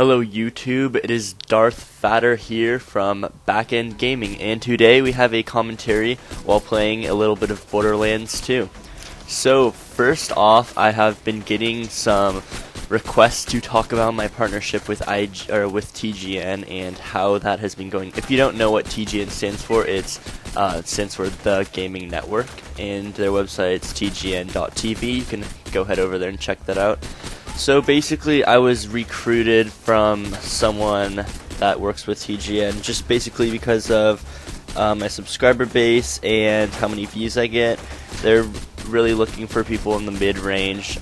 Hello YouTube, it is Darth Fatter here from BackendGaming, and today we have a commentary while playing a little bit of Borderlands 2. So first off, I have been getting some requests to talk about my partnership with TGN and how that has been going. If you don't know what TGN stands for, it stands for the Gaming Network, and their website's tgn.tv. You can go head over there and check that out. So basically, I was recruited from someone that works with TGN just basically because of my subscriber base and how many views I get. They're really looking for people in the mid-range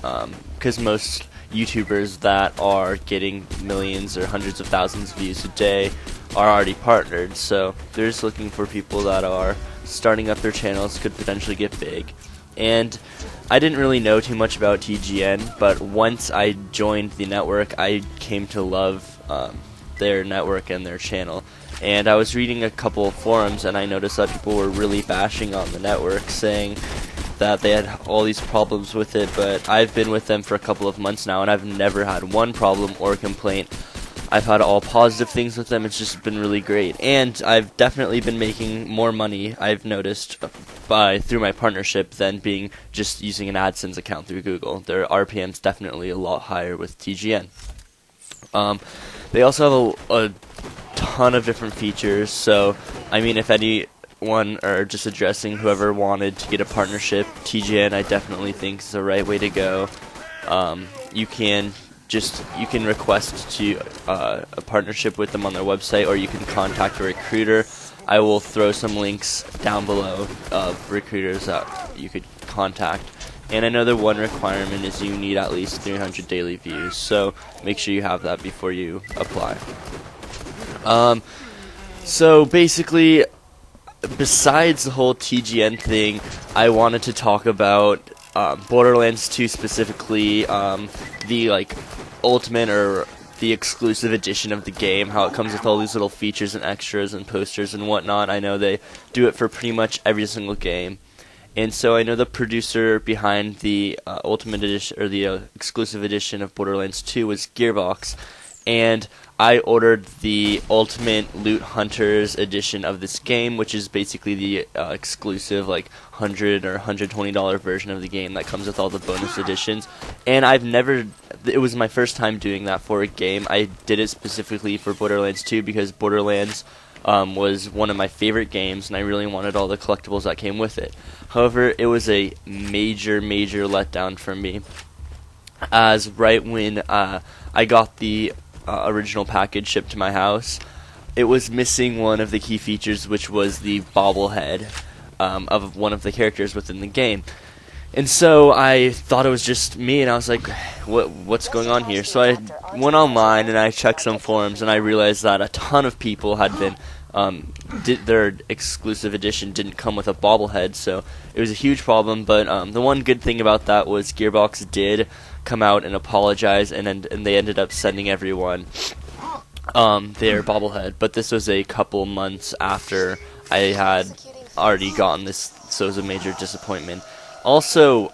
because most YouTubers that are getting millions or hundreds of thousands of views a day are already partnered. So they're just looking for people that are starting up their channels, could potentially get big. And I didn't really know too much about TGN, but once I joined the network, I came to love their network and their channel. And I was reading a couple of forums, and I noticed that people were really bashing on the network, saying that they had all these problems with it, but I've been with them for a couple of months now, and I've never had one problem or complaint. I've had all positive things with them. It's just been really great, and I've definitely been making more money, I've noticed, through my partnership than being just using an AdSense account through Google. Their RPM's definitely a lot higher with TGN. They also have a ton of different features, so I mean, if anyone, or just addressing whoever wanted to get a partnership, TGN I definitely think is the right way to go. You can request to a partnership with them on their website, or you can contact a recruiter. I will throw some links down below of recruiters that you could contact. And I know the one requirement is you need at least 300 daily views, so make sure you have that before you apply. So basically, besides the whole TGN thing, I wanted to talk about Borderlands 2 specifically, the ultimate or the exclusive edition of the game, how it comes with all these little features and extras and posters and whatnot. I know they do it for pretty much every single game. And so I know the producer behind the ultimate edition, or the exclusive edition of Borderlands 2, was Gearbox, and I ordered the Ultimate Loot Hunters edition of this game, which is basically the exclusive $100 or $120 version of the game that comes with all the bonus editions. And it was my first time doing that for a game. I did it specifically for Borderlands 2 because Borderlands was one of my favorite games, and I really wanted all the collectibles that came with it. However, it was a major letdown for me, as right when I got the original package shipped to my house, it was missing one of the key features, which was the bobblehead of one of the characters within the game. And so I thought it was just me, and I was like, what's going on here? So I went online and I checked some forums, and I realized that a ton of people had been their exclusive edition didn't come with a bobblehead, so it was a huge problem. But the one good thing about that was Gearbox did come out and apologize, and they ended up sending everyone their bobblehead. But this was a couple months after I had already gotten this, so it was a major disappointment. Also,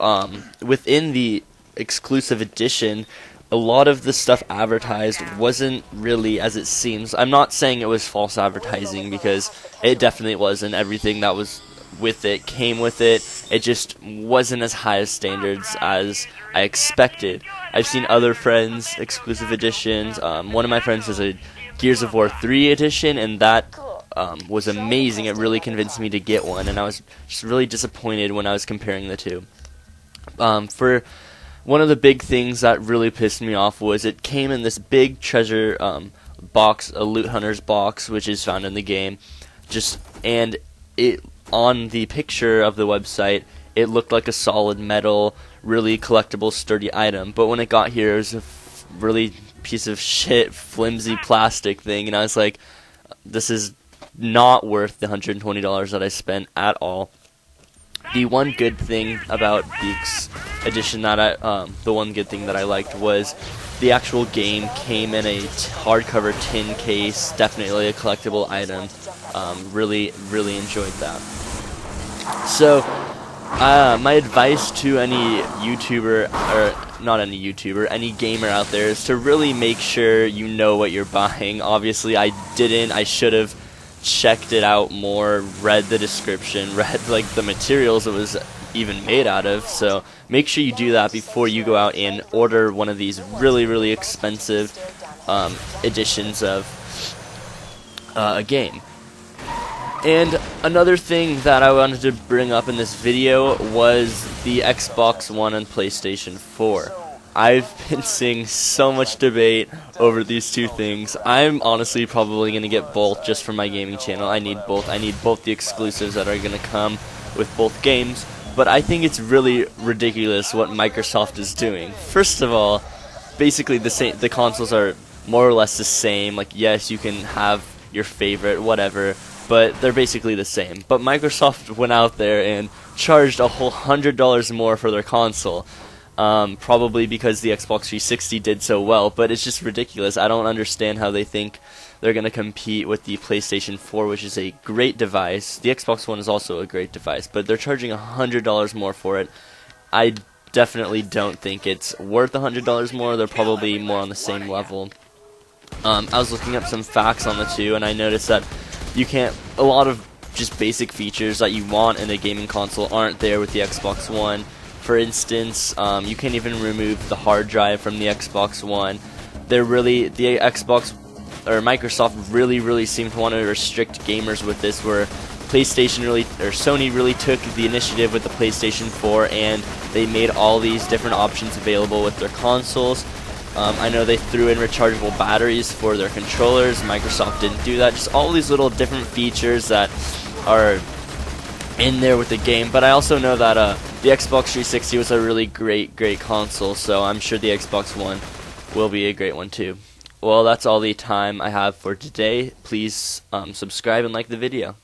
within the exclusive edition, a lot of the stuff advertised wasn't really as it seems. I'm not saying it was false advertising, because it definitely wasn't. Everything that was with it came with it. It just wasn't as high as standards as I expected. I've seen other friends' exclusive editions. One of my friends has a Gears of War 3 edition, and that was amazing. It really convinced me to get one, and I was just really disappointed when I was comparing the two. For one of the big things that really pissed me off was it came in this big treasure box, a loot hunter's box, which is found in the game. And it, on the picture of the website, it looked like a solid metal, really collectible, sturdy item. But when it got here, it was a really piece of shit, flimsy plastic thing, and I was like, this is not worth the $120 that I spent at all. The one good thing about the edition that the one good thing that I liked was the actual game came in a hardcover tin case, definitely a collectible item. Really enjoyed that. So My advice to any YouTuber, or not any YouTuber, any gamer out there is to really make sure you know what you're buying. Obviously, I didn't. I should have checked it out more, read the description, read like the materials it was even made out of. So make sure you do that before you go out and order one of these really expensive editions of a game. And another thing that I wanted to bring up in this video was the Xbox One and PlayStation 4. I've been seeing so much debate over these two things. I'm honestly probably going to get both just for my gaming channel. I need both. I need both the exclusives that are going to come with both games. But I think it's really ridiculous what Microsoft is doing. First of all, basically the consoles are more or less the same. Like, yes, you can have your favorite, whatever, but they're basically the same. But Microsoft went out there and charged a whole $100 more for their console, probably because the Xbox 360 did so well, but it's just ridiculous. I don't understand how they think they're going to compete with the PlayStation 4, which is a great device. The Xbox One is also a great device, but they're charging $100 more for it. I definitely don't think it's worth $100 more. They're probably more on the same level. I was looking up some facts on the two, and I noticed that a lot of just basic features that you want in a gaming console aren't there with the Xbox One. For instance, you can't even remove the hard drive from the Xbox One. The Xbox or Microsoft really seem to want to restrict gamers with this, where Sony really took the initiative with the PlayStation 4, and they made all these different options available with their consoles. I know they threw in rechargeable batteries for their controllers. Microsoft didn't do that. Just all these little different features that are in there with the game. But I also know that the Xbox 360 was a really great console, so I'm sure the Xbox One will be a great one too. Well, that's all the time I have for today. Please subscribe and like the video.